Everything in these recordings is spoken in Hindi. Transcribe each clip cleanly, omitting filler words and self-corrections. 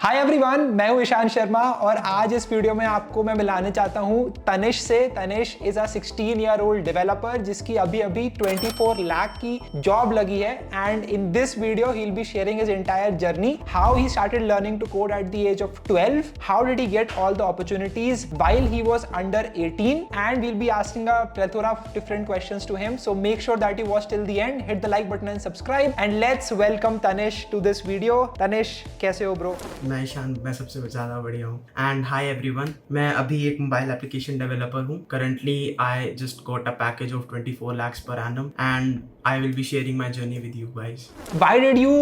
हाय एवरीवन, मैं हूं ईशान शर्मा और आज इस वीडियो में आपको मैं मिलाने चाहता हूं तनिष से। Tanish is a 16-year-old developer जिसकी अभी 24 लाख की जॉब लगी है and in this video he will be sharing his entire journey, how he started learning to code at the age of 12, how did he get all the opportunities while he was under 18, and we'll be asking a plethora of different questions to him. So make sure that you watch till the end, hit the like button and subscribe, and let's welcome Tanish to this video. Tanish, कैसे हो ब्रो? मैं शांत, मैं सबसे ज़्यादा बढ़िया हूँ। एंड हाय एवरीवन, मैं अभी एक मोबाइल एप्लीकेशन डेवलपर हूँ। Currently I just got a package of 24 lakhs per annum and I will be sharing my journey with you guys. Why did you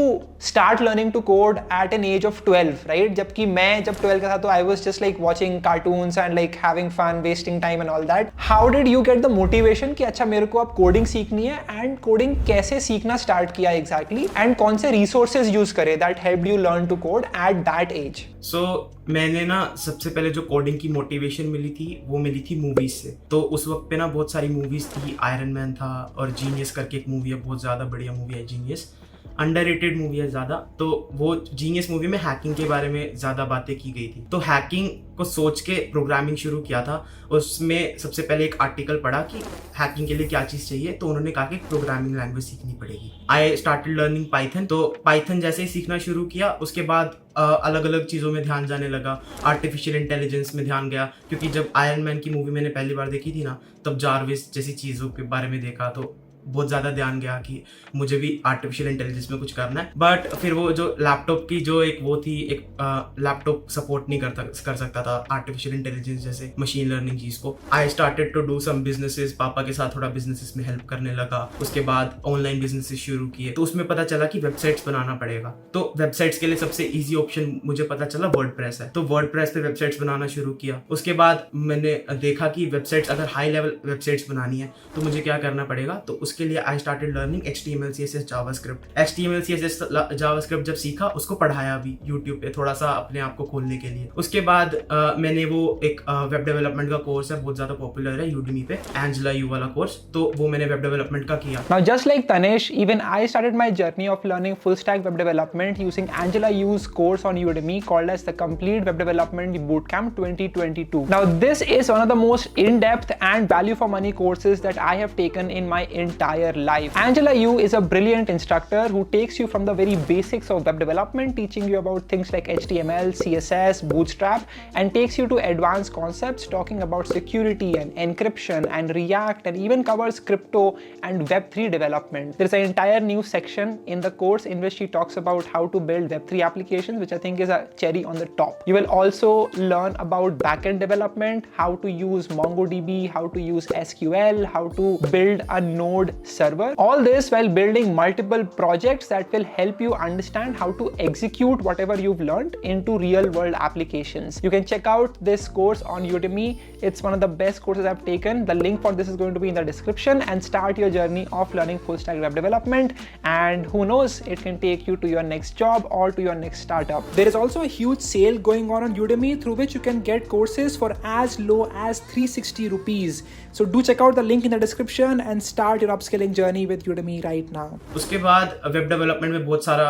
start learning to code at an age of 12, right? जबकि मैं जब 12 का था तो I was just like watching cartoons and like having fun, wasting time and all that. How did you get the motivation कि अच्छा मेरे को अब coding सीखनी है, and coding कैसे सीखना start किया exactly, and कौन से resources use करे that helped you learn to code at that age? So मैंने ना सबसे पहले जो कोडिंग की मोटिवेशन मिली थी वो मिली थी मूवीज से। तो उस वक्त पे ना बहुत सारी मूवीज थी, आयरन मैन था और जीनियस करके एक मूवी है, बहुत ज़्यादा बढ़िया मूवी है जीनियस, अंडररेटेड मूवी है ज़्यादा। तो वो जीनियस मूवी में हैकिंग के बारे में ज़्यादा बातें की गई थी, तो हैकिंग को सोच के प्रोग्रामिंग शुरू किया था। उसमें सबसे पहले एक आर्टिकल पढ़ा कि हैकिंग के लिए क्या चीज़ चाहिए, तो उन्होंने कहा कि प्रोग्रामिंग लैंग्वेज सीखनी पड़ेगी। I started learning Python. तो पाइथन जैसे ही सीखना शुरू किया उसके बाद अलग अलग चीज़ों में ध्यान जाने लगा। आर्टिफिशियल इंटेलिजेंस में ध्यान गया, क्योंकि जब आयरन मैन की मूवी मैंने पहली बार देखी थी ना, तब जारविस जैसी चीज़ों के बारे में देखा तो बहुत ज़्यादा ध्यान गया कि मुझे भी आर्टिफिशियल इंटेलिजेंस में कुछ करना है। बट फिर वो जो लैपटॉप की जो एक वो थी, एक लैपटॉप सपोर्ट नहीं कर सकता था आर्टिफिशियल इंटेलिजेंस जैसे मशीन लर्निंग चीज़ को। I started to do some businesses, पापा के साथ थोड़ा बिजनेसेस में हेल्प करने लगा। उसके बाद ऑनलाइन बिजनेसेस शुरू किए, तो उसमें पता चला कि वेबसाइट्स बनाना पड़ेगा। तो वेबसाइट्स के लिए सबसे ईजी ऑप्शन मुझे पता चला वर्डप्रेस है, तो वर्डप्रेस पे वेबसाइट्स बनाना शुरू किया। उसके बाद मैंने देखा कि वेबसाइट्स अगर हाई लेवल वेबसाइट्स बनानी है तो मुझे क्या करना पड़ेगा, तो उसके लिए I started learning HTML CSS JavaScript. HTML CSS JavaScript जब सीखा उसको पढ़ाया भी यूट्यूब पे थोड़ा सा अपने आप को खोलने के लिए। उसके बाद मैंने वो एक वेब डेवलपमेंट का कोर्स है, बहुत ज़्यादा पॉपुलर है यूडेमी पे, एंजेला यू वाला कोर्स, तो वो मैंने वेब डेवलपमेंट का किया। Now just like Tanish, even I started my journey of learning full stack web development using Angela Yu's course on Udemy called as the Complete Web Development Bootcamp 2022. Now this is one of the most in-depth and value for money courses that I have taken in my entire life. Angela Yu is a brilliant instructor who takes you from the very basics of web development, teaching you about things like HTML, CSS, Bootstrap, and takes you to advanced concepts talking about security and encryption and React, and even covers crypto and Web3 development. There's an entire new section in the course in which she talks about how to build Web3 applications, which I think is a cherry on the top. You will also learn about backend development, how to use MongoDB, how to use SQL, how to build a node server. All this while building multiple projects that will help you understand how to execute whatever you've learned into real world applications. You can check out this course on Udemy. It's one of the best courses I've taken. The link for this is going to be in the description, and start your journey of learning full stack web development, and who knows, it can take you to your next job or to your next startup. There is also a huge sale going on Udemy through which you can get courses for as low as 360 rupees. So do check out the link in the description and start your upskilling journey with Udemy right now. उसके बाद वेब डेवलपमेंट में बहुत सारा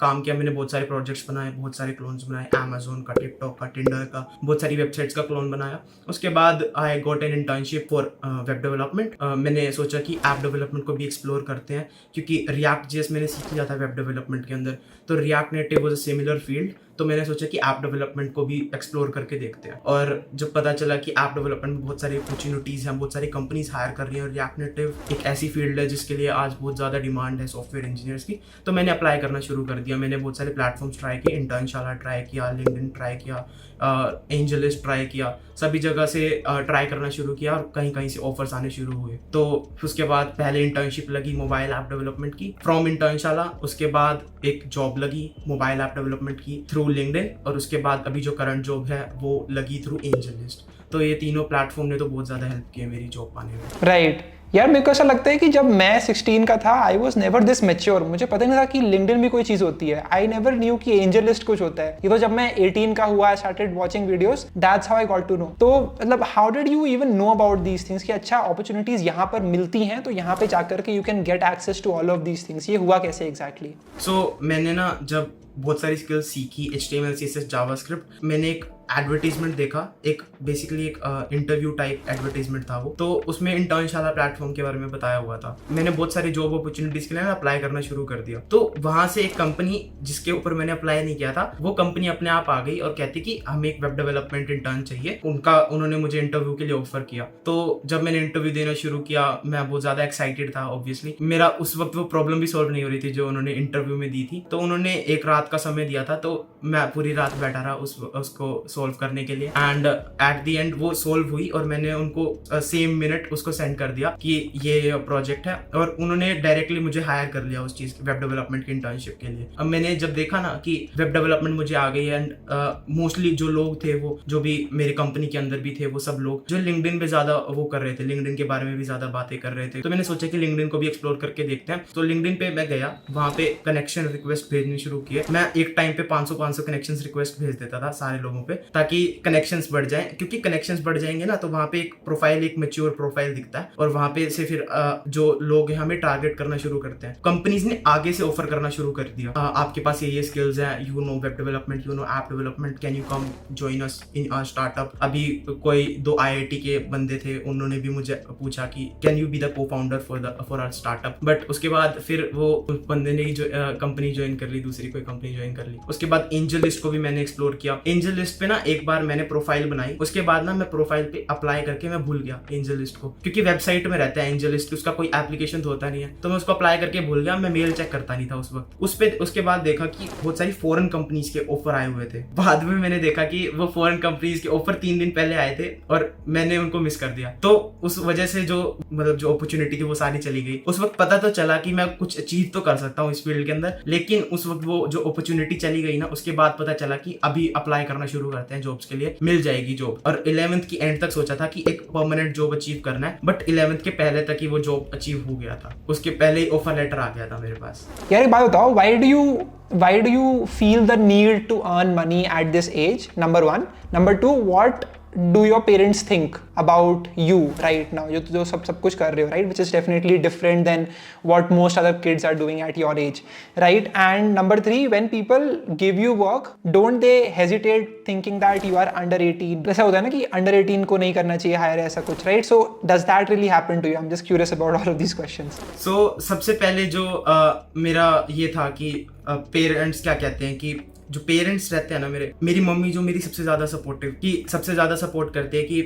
काम किया मैंने, बहुत सारे प्रोजेक्ट्स बनाए, बहुत सारे क्लोन्स बनाए, अमेज़न का, टिकटॉक का, टिंडर का, बहुत सारी वेबसाइट्स का क्लोन बनाया। उसके बाद I got an internship for web development. मैंने सोचा कि ऐप डेवलपमेंट को भी एक्सप्लोर करते हैं, क्योंकि रिएक्ट जेएस मैंने सीख लिया था वेब डेवलपमेंट के अंदर, तो react native was a similar field, तो मैंने सोचा कि ऐप डेवलपमेंट को भी एक्सप्लोर करके देखते हैं। और जब पता चला कि ऐप डेवलपमेंट में बहुत सारी अपॉर्चुनिटीज़ हैं, बहुत सारी कंपनीज हायर कर रही हैं, और रिएक्ट नेटिव एक ऐसी फील्ड है जिसके लिए आज बहुत ज़्यादा डिमांड है सॉफ्टवेयर इंजीनियर्स की, तो मैंने अप्लाई करना शुरू कर दिया। मैंने बहुत सारे प्लेटफॉर्म्स ट्राई किए, इंटर्नशाला ट्राई किया, लिंक्डइन ट्राई किया, एंजलिस्ट ट्राई किया, सभी जगह से ट्राई करना शुरू किया, और कहीं कहीं से ऑफर्स आने शुरू हुए। तो उसके बाद पहले इंटर्नशिप लगी मोबाइल ऐप डेवलपमेंट की फ्रॉम इंटर्नशाला, उसके बाद एक जॉब लगी मोबाइल ऐप डेवलपमेंट की थ्रू लिंक्डइन, और उसके बाद अभी जो करंट जॉब है वो लगी थ्रू एंजलिस्ट। तो ये तीनों प्लेटफॉर्म ने तो बहुत ज़्यादा हेल्प की है मेरी जॉब पाने में। राइट यार, मेरे को ऐसा लगता है कि जब मैं 16 का था I was never this mature. मुझे पता नहीं था कि लिंक्डइन भी कोई चीज़ होती है। आई नेवर न्यू कि एंजलिस्ट कुछ होता है। ये तो जब मैं 18 का हुआ, I started watching videos, that's how I got to know. तो मतलब how did you even know about these things कि अच्छा अपॉर्चुनिटीज यहाँ पर मिलती हैं, तो यहाँ पे जाकर के you can get access to all of these things. ये हुआ कैसे एग्जैक्टली? सो मैंने ना जब बहुत सारी स्किल्स सीखी, HTML CSS जावास्क्रिप्ट। मैंने एक एडवर्टीजमेंट देखा, एक बेसिकली एक इंटरव्यू टाइप एडवर्टीजमेंट था वो, तो उसमें इंटर्नशाला प्लेटफॉर्म के बारे में बताया हुआ था। मैंने बहुत सारी जॉब अपॉर्चुनिटीज के लिए अप्लाई करना शुरू कर दिया। तो वहां से एक कंपनी जिसके ऊपर मैंने अप्लाई नहीं किया था, वो कंपनी अपने आप आ गई और कहती कि हमें एक वेब डेवलपमेंट इंटर्न चाहिए। उन्होंने मुझे इंटरव्यू के लिए ऑफर किया। तो जब मैंने इंटरव्यू देना शुरू किया, मैं बहुत ज्यादा एक्साइटेड था। ऑब्वियसली मेरा उस वक्त वो प्रॉब्लम भी सॉल्व नहीं हो रही थी जो उन्होंने इंटरव्यू में दी थी। तो उन्होंने एक रात का समय दिया था, तो मैं पूरी रात बैठा रहा उसको सोल्व करने के लिए। एंड एट द एंड वो सोल्व हुई और मैंने उनको सेम मिनट उसको सेंड कर दिया कि ये प्रोजेक्ट है, और उन्होंने डायरेक्टली मुझे हायर कर लिया उस चीज वेब डेवलपमेंट की इंटर्नशिप के लिए। अब मैंने जब देखा ना कि वेब डेवलपमेंट मुझे आ गई, एंड मोस्टली जो लोग थे, वो जो भी मेरे कंपनी के अंदर भी थे, वो सब लोग जो लिंक्डइन पे ज्यादा वो कर रहे थे, लिंक्डइन के बारे में भी ज्यादा बातें कर रहे थे। तो मैंने सोचा कि लिंक्डइन को भी एक्सप्लोर करके देखते हैं। तो लिंक्डइन पे मैं गया, वहां पे कनेक्शन रिक्वेस्ट भेजने शुरू किए। मैं एक टाइम पे 500 कनेक्शन रिक्वेस्ट भेज देता था सारे लोगों पे, ताकि कनेक्शंस बढ़ जाएं। क्योंकि कनेक्शंस बढ़ जाएंगे ना, तो वहां पे एक प्रोफाइल, एक मैच्योर प्रोफाइल दिखता है, और वहां पे से फिर जो लोग हैं हमें टारगेट करना शुरू करते हैं। कंपनीज ने आगे से ऑफर करना शुरू कर दिया, आपके पास ये स्किल्स हैं, you know web development, you know app development, can you come join us in our startup. अभी कोई 2 IIT के बंदे थे, उन्होंने भी मुझे पूछा कि can you be the co founder for our startup. But उसके बाद फिर वो बंदे ने जो कंपनी ज्वाइन कर ली, दूसरी कोई कंपनी ज्वाइन कर ली। उसके बाद एंजल लिस्ट को भी मैंने एक्सप्लोर किया। एंजल लिस्ट पे ना एक बार मैंने प्रोफाइल बनाई, उसके बाद ना मैं प्रोफाइल पे अप्लाई करके मैं भूल गया एंजल लिस्ट को, क्योंकि वेबसाइट में रहता है एंजल लिस्ट, उसका कोई एप्लीकेशन तो होता नहीं है। तो मैं उसको अप्लाई करके भूल गया, मैं मेल चेक करता नहीं था उस वक्त। उसके बाद देखा कि बहुत सारी फॉरेन कंपनीज के ऑफर आए हुए थे। बाद में मैंने देखा कि वो फॉरेन कंपनीज के ऑफर 3 दिन पहले आए थे और मैंने उनको मिस कर दिया। तो उस वजह से जो अपॉर्चुनिटी थी वो सारी चली गई। उस वक्त पता तो चला कि मैं कुछ अचीव तो कर सकता हूँ इस फील्ड के अंदर, लेकिन उस वक्त वो जो अपॉर्चुनिटी चली गई ना, उसके बाद पता चला कि अभी अप्लाई करना शुरू करते हैं जॉब्स के लिए, मिल जाएगी जॉब। और 11th की एंड तक सोचा था कि एक परमानेंट जॉब अचीव करना है, बट 11th के पहले तक ही वो जॉब अचीव हो गया था, उसके पहले ही ऑफर लेटर आ गया था मेरे पास। यार एक बात बताओ, why do you feel the need to earn money at this age? Number 1. Number 2, what do your parents think about you right now? जो सब कुछ कर रहे हो, right? Which is definitely different than what most other kids are doing at your age, right? And number 3, when people give you work, don't they hesitate thinking that you are under 18? ऐसा होता है ना कि under 18 को नहीं करना चाहिए हायर, ऐसा कुछ, right? So does that really happen to you? I'm just curious about all of these questions. So सबसे पहले जो मेरा ये था कि पेरेंट्स क्या कहते हैं, कि जो पेरेंट्स रहते हैं ना मेरी मम्मी जो मेरी सबसे ज्यादा सपोर्ट करते हैं कि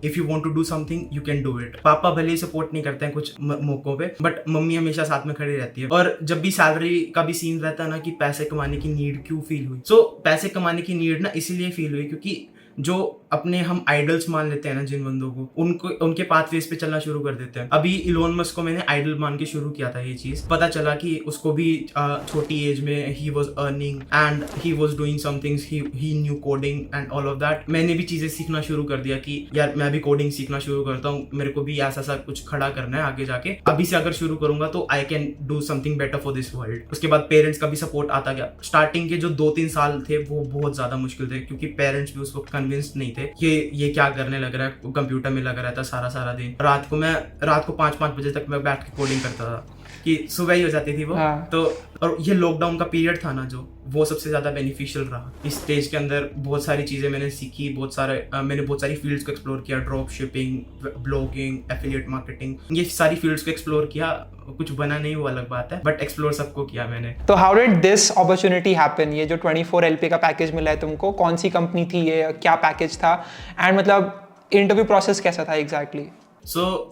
if you want to do something you can do it. पापा भले ही सपोर्ट नहीं करते हैं कुछ मौकों पे, बट मम्मी हमेशा साथ में खड़ी रहती है। और जब भी सैलरी का भी सीन रहता है ना कि पैसे कमाने की नीड क्यों फील हुई, सो पैसे कमाने की नीड ना इसीलिए फील हुई क्योंकि जो अपने हम आइडल्स मान लेते हैं ना जिन बंदों को, उनके पाथवेज पे चलना शुरू कर देते हैं। अभी इलोन मस्क को मैंने आइडल मान के शुरू किया था ये चीज। पता चला कि उसको भी छोटी एज में ही was earning and he was doing somethings, he knew coding and all of that. मैंने भी चीजें सीखना शुरू कर दिया कि यार मैं भी कोडिंग सीखना शुरू करता हूँ, मेरे को भी ऐसा कुछ खड़ा करना है आगे जाके। अभी से अगर शुरू करूंगा तो I can do something better for this world. उसके बाद पेरेंट्स का भी सपोर्ट आता गया। स्टार्टिंग के जो 2-3 साल थे वो बहुत ज्यादा मुश्किल थे, क्योंकि पेरेंट्स भी उस वक्त कन्विंस्ड नहीं थे ये क्या करने लग रहा है, कंप्यूटर में लगा रहता सारा दिन। रात को 5 बजे तक मैं बैठ के कोडिंग करता था कि सुबह ही हो जाती थी वो। तो और ये लॉकडाउन का पीरियड था ना, जो वो सबसे ज्यादा बेनिफिशियल रहा। इस स्टेज के अंदर बहुत सारी चीजें मैंने सीखी, मैंने बहुत सारी फील्ड्स को एक्सप्लोर किया, drop shipping, blogging, affiliate marketing, ये सारी फील्ड्स को एक्सप्लोर किया। कुछ बना नहीं वो अलग बात है, बट एक्सप्लोर सबको किया मैंने। तो how did this opportunity happen? ये जो 24 LP का पैकेज मिला है तुमको, कौन सी कंपनी थी ये, क्या पैकेज था, एंड मतलब इंटरव्यू प्रोसेस कैसा था एग्जैक्टली?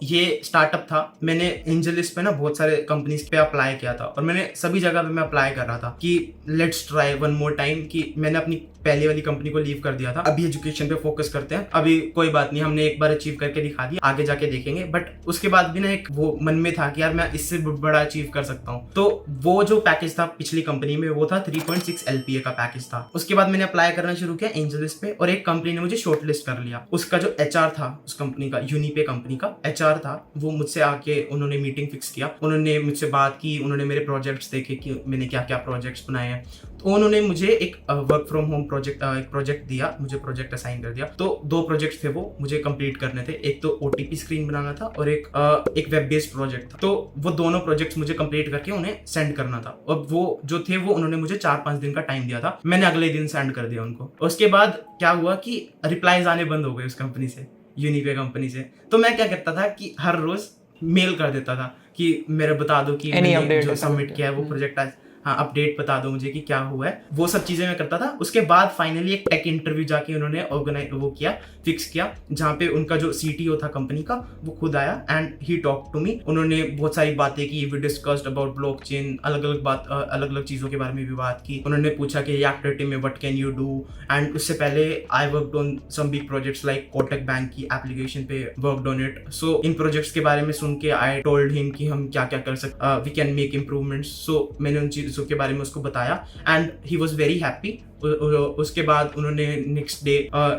ये स्टार्टअप था। मैंने एंजल लिस्ट पे ना बहुत सारे कंपनीज पे अप्लाई किया था, और मैंने सभी जगह पे मैं अप्लाई कर रहा था कि let's try one more time, कि मैंने अपनी पहले वाली कंपनी को लीव कर दिया था। अभी एजुकेशन पे फोकस करते हैं, अभी कोई बात नहीं, हमने एक बार अचीव करके दिखा दिया, आगे जाके देखेंगे। बट उसके बाद भी ना एक वो मन में था कि यार मैं इससे बड़ा अचीव कर सकता हूँ। तो वो जो पैकेज था पिछली कंपनी में, वो था 3.6 LPA का पैकेज था। उसके बाद मैंने अप्लाई करना शुरू किया एंजल लिस्ट पे, और एक कंपनी ने मुझे शॉर्टलिस्ट कर लिया। उसका जो HR था उस कंपनी का, यूनिपे कंपनी का HR था, वो मुझसे आके उन्होंने मीटिंग फिक्स किया, उन्होंने मुझसे बात की, उन्होंने मेरे प्रोजेक्ट्स देखे कि मैंने क्या क्या प्रोजेक्ट्स बनाए हैं। तो उन्होंने मुझे एक वर्क फ्रॉम होम प्रोजेक्ट दिया, मुझे प्रोजेक्ट असाइन कर दिया। तो 2 प्रोजेक्ट्स थे वो मुझे कंप्लीट करने थे, एक तो OTP स्क्रीन बनाना था और एक वेब बेस्ड प्रोजेक्ट था। तो वो दोनों प्रोजेक्ट्स मुझे कंप्लीट करके उन्हें सेंड करना था, और वो जो थे वो उन्होंने मुझे 4-5 दिन का टाइम दिया था, मैंने अगले दिन सेंड कर दिया उनको। उसके बाद क्या हुआ कि रिप्लाईज आने बंद हो गए उस कंपनी से, यूनिफे कंपनी से। तो मैं क्या करता था कि हर रोज मेल कर देता था कि मेरे बता दो कि मैंने जो सबमिट किया है वो प्रोजेक्ट हाँ अपडेट बता दो मुझे कि क्या हुआ है, वो सब चीजें मैं करता था। उसके बाद फाइनली एक टेक इंटरव्यू जाके उन्होंने फिक्स किया, जहाँ पे उनका जो CTO था कंपनी का वो खुद आया and he talk to me. उन्होंने बहुत सारी बातें की, वी डिस्कस्ड अबाउट ब्लॉकचेन, अलग अलग चीजों के बारे में भी बात की। उन्होंने पूछा कि रिएक्ट टीम में what can you do, and उससे पहले I worked on some big projects like Kotak bank की एप्लीकेशन पे वर्कड ऑन इट। सो इन प्रोजेक्ट्स के बारे में सुन के आई टोल्ड हिम कि हम क्या क्या कर सकते, वी कैन मेक इम्प्रूवमेंट्स। सो मैंने उन चीजों के बारे में उसको बताया and he was very happy. उसके बाद उन्होंने next day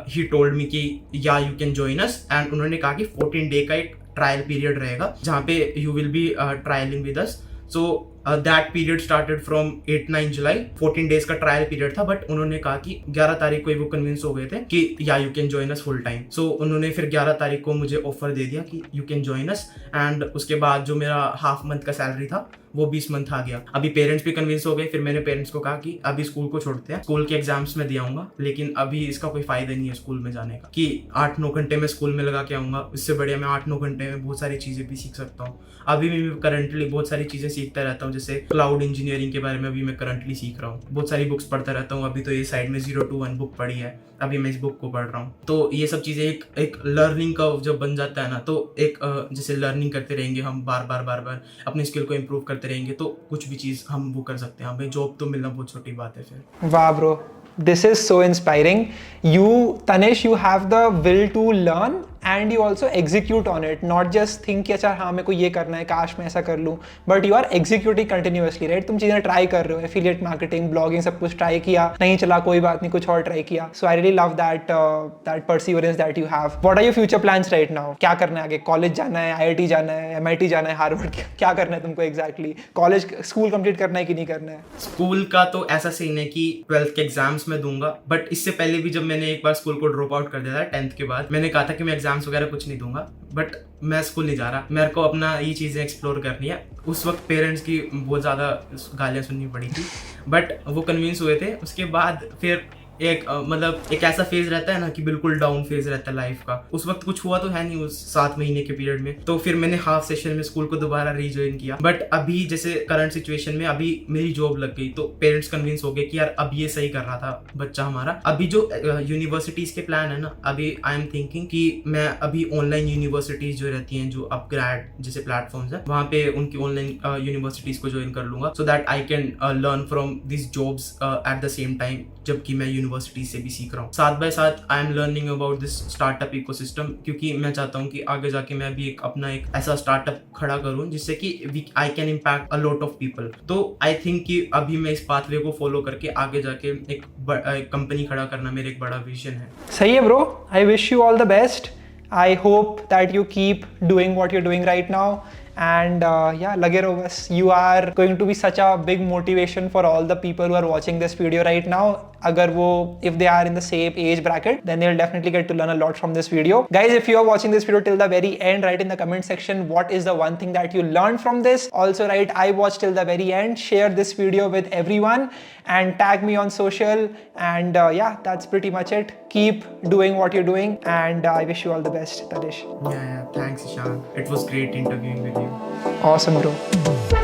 he told me कि या you can join us, and उन्होंने कहा कि 14 डे का एक ट्रायल पीरियड रहेगा जहाँ पे you will be trialling with us. So that period started from 8-9 July. 14 days का ट्रायल पीरियड था, बट उन्होंने कहा कि 11 तारीख को ही वो कन्विंस हो गए थे कि या you can join us full time. So उन्होंने फिर 11 तारीख को मुझे ऑफर दे दिया कि you can join us, and उसके बाद जो मेरा हाफ मंथ का सैलरी था वो 20 मंथ आ गया। अभी पेरेंट्स भी कन्विंस हो गए, फिर मैंने पेरेंट्स को कहा कि अभी स्कूल को छोड़ते हैं, स्कूल के एग्जाम्स में दे आऊंगा, लेकिन अभी इसका कोई फायदा नहीं है स्कूल में जाने का कि 8-9 घंटे में स्कूल में लगा के आऊंगा, इससे बढ़िया मैं 8-9 घंटे में बहुत सारी चीजें भी सीख सकता हूँ। अभी भी मैं करंटली बहुत सारी चीजें सीखता रहता हूँ, जैसे क्लाउड इंजीनियरिंग के बारे में अभी मैं करंटली सीख रहा हूँ, बहुत सारी बुक्स पढ़ता रहता हूँ। अभी तो ये साइड में 0 to 1 बुक पढ़ी है, अभी मैं इस बुक को पढ़ रहा हूँ। तो ये सब चीजें एक लर्निंग का जब बन जाता है ना, तो एक जैसे लर्निंग करते रहेंगे हम, बार बार अपनी स्किल को इम्प्रूव करते रहेंगे, तो कुछ भी चीज हम वो कर सकते हैं। हमें जॉब तो मिलना बहुत छोटी बात है फिर। वाह bro, this is so inspiring. You, Tanish, you have the will to learn and you also execute on it, not just think कि अच्छा हाँ मेरे को ये करना है, काश मैं ऐसा कर लूँ, but you are executing continuously, right? तुम चीज़ें ट्राई कर रहे हो, affiliate marketing, blogging, सब कुछ ट्राई किया, नहीं चला कोई बात नहीं, कुछ और ट्राई किया। So I really love that perseverance that you have. What are your future plans right now? क्या करना है आगे? कॉलेज जाना है, IIT जाना है, MIT जाना है, हार्वर्ड, क्या करना है तुमको exactly? कॉलेज स्कूल कंप्लीट करना है कि नहीं करना है? स्कूल का तो ऐसा सीन है कि 12th के एग्जाम्स में दूंगा, बट इससे पहले भी जब मैंने एक बार स्कूल को ड्रॉप आउट कर दिया था 10th के बाद, मैंने कहा था कि मैं एग्जाम्स वगैरह कुछ नहीं दूंगा, बट मैं स्कूल नहीं जा रहा, मेरे को अपना ये चीज़ें एक्सप्लोर करनी है। उस वक्त पेरेंट्स की बहुत ज़्यादा गालियाँ सुननी पड़ी थी, बट वो कन्विंस हुए थे। उसके बाद फिर एक ऐसा फेज रहता है ना कि बिल्कुल डाउन फेज रहता है लाइफ का। उस वक्त कुछ हुआ तो है नहीं उस 7 महीने के पीरियड में, तो फिर मैंने हाफ सेशन में स्कूल को दोबारा रीज्वाइन किया। बट अभी जैसे करंट सिचुएशन में अभी मेरी जॉब लग गई, तो पेरेंट्स कन्विंस हो गए कि यार अब ये सही कर रहा था बच्चा हमारा। अभी जो यूनिवर्सिटीज के प्लान है ना, अभी आई एम थिंकिंग कि मैं अभी ऑनलाइन यूनिवर्सिटीज जो रहती हैं, जो अपग्रेड जैसे प्लेटफॉर्म्स है, वहाँ पे उनकी ऑनलाइन यूनिवर्सिटीज को ज्वाइन कर लूंगा, so that I can learn from this jobs at the same time, जबकि मैं यूनिवर्सिटी से भी सीख रहा हूँ। साथ बाय साथ I am learning about this startup ecosystem, क्योंकि मैं चाहता हूँ कि आगे जाके मैं भी अपना एक ऐसा स्टार्टअप खड़ा करूँ जिससे कि I can impact a lot of people. तो आई थिंक कि अभी मैं इस पाथवे को फॉलो करके आगे जाके एक कंपनी खड़ा करना मेरा एक बड़ा विजन है। सही है bro, I wish you all the best. I hope that you keep doing what you're doing right now. And yeah, lage raho bas. You are going to be such a big motivation for all the people who are watching this video right now. If they are in the same age bracket, then they'll definitely get to learn a lot from this video. Guys, if you are watching this video till the very end, write in the comment section what is the one thing that you learned from this. Also write I watched till the very end. Share this video with everyone and tag me on social. And yeah, that's pretty much it. Keep doing what you're doing, and I wish you all the best, Tanish. Yeah, thanks Ishan. It was great interviewing with you. Awesome, bro.